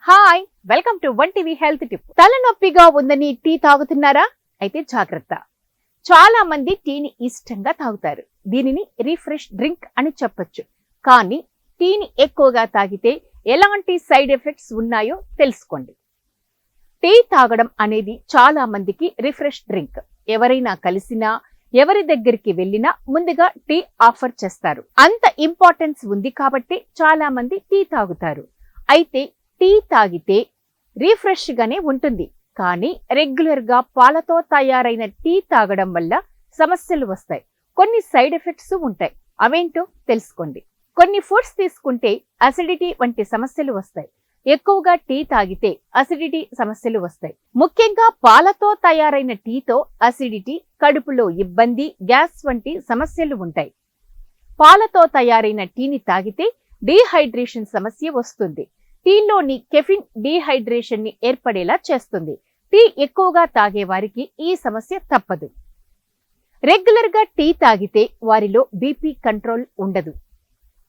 Hi, welcome to one TV health tip. తలనొప్పిగా ఉందని tea తాగుతున్నారా? అయితే జాగ్రత్త. చాలా మంది టీని ఇష్టంగా తాగుతారు. దీనిని రిఫ్రెష్ డ్రింక్ అని చెప్పొచ్చు. కానీ టీని ఎక్కువగా తాగితే ఎలాంటి సైడ్ ఎఫెక్ట్స్ ఉన్నాయో తెలుసుకోండి. టీ తాగడం అనేది చాలా మందికి రిఫ్రెష్ డ్రింక్. ఎవరైనా కలిసినా, ఎవరి దగ్గరికి వెళ్ళినా ముందుగా టీ ఆఫర్ చేస్తారు. అంత ఇంపార్టెన్స్ ఉంది కాబట్టి చాలా మంది టీ తాగుతారు. అయితే టీ తాగితే రిఫ్రెష్ గానే ఉంటుంది. కానీ రెగ్యులర్ గా పాలతో తయారైన టీ తాగడం వల్ల సమస్యలు వస్తాయి. కొన్ని సైడ్ ఎఫెక్ట్స్ ఉంటాయి. అవేంటో తెలుసుకోండి. కొన్ని ఫుడ్స్ తీసుకుంటే అసిడిటీ వంటి సమస్యలు వస్తాయి. ఎక్కువగా టీ తాగితే అసిడిటీ సమస్యలు వస్తాయి. ముఖ్యంగా పాలతో తయారైన టీతో అసిడిటీ, కడుపులో ఇబ్బంది, గ్యాస్ వంటి సమస్యలు ఉంటాయి. పాలతో తయారైన టీని తాగితే డీహైడ్రేషన్ సమస్య వస్తుంది. టీలోని కెఫిన్ డీహైడ్రేషన్ ని ఏర్పడేలా చేస్తుంది. టీ ఎక్కువగా తాగే వారికి ఈ సమస్య తప్పదు. రెగ్యులర్ గా టీ తాగితే వారిలో బీపీ కంట్రోల్ ఉండదు.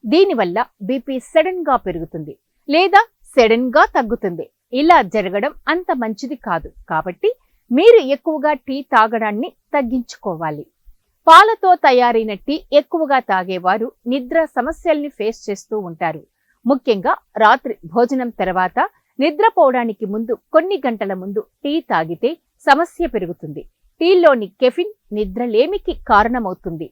దీనివల్ల బీపీ సడన్ గా పెరుగుతుంది లేదా సడన్ గా తగ్గుతుంది. ఇలా జరగడం అంత మంచిది కాదు. కాబట్టి మీరు ఎక్కువగా టీ తాగడాన్ని తగ్గించుకోవాలి. పాలతో తయారైన టీ ఎక్కువగా తాగేవారు నిద్ర సమస్యల్ని ఫేస్ చేస్తూ ఉంటారు. ముఖ్యంగా రాత్రి భోజనం తర్వాత నిద్రపోవడానికి ముందు కొన్ని గంటల ముందు టీ తాగితే సమస్య పెరుగుతుంది. టీలోని కెఫిన్ నిద్రలేమికి కారణమవుతుంది.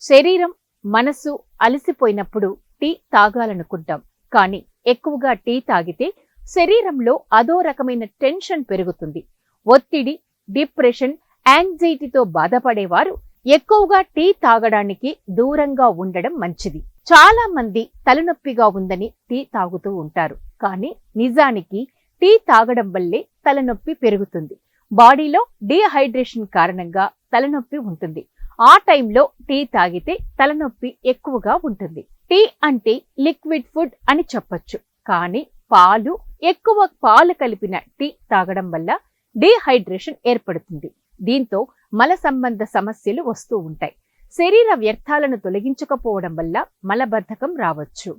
శరీరం, మనసు అలసిపోయినప్పుడు టీ తాగాలనుకుంటాం. కానీ ఎక్కువగా టీ తాగితే శరీరంలో అదో రకమైన టెన్షన్ పెరుగుతుంది. ఒత్తిడి, డిప్రెషన్, యాంగ్జైటీతో బాధపడేవారు ఎక్కువగా టీ తాగడానికి దూరంగా ఉండడం మంచిది. చాలా మంది తలనొప్పిగా ఉందని టీ తాగుతూ ఉంటారు. కానీ నిజానికి టీ తాగడం వల్లే తలనొప్పి పెరుగుతుంది. బాడీలో డీహైడ్రేషన్ కారణంగా తలనొప్పి ఉంటుంది. ఆ టైంలో టీ తాగితే తలనొప్పి ఎక్కువగా ఉంటుంది. టీ అంటే లిక్విడ్ ఫుడ్ అని చెప్పొచ్చు. కానీ ఎక్కువ పాలు కలిపిన టీ తాగడం వల్ల డీహైడ్రేషన్ ఏర్పడుతుంది. దీంతో మల సంబంధ సమస్యలు వస్తూ ఉంటాయి. శరీర వ్యర్థాలను తొలగించకపోవడం వల్ల మలబద్ధకం రావచ్చు.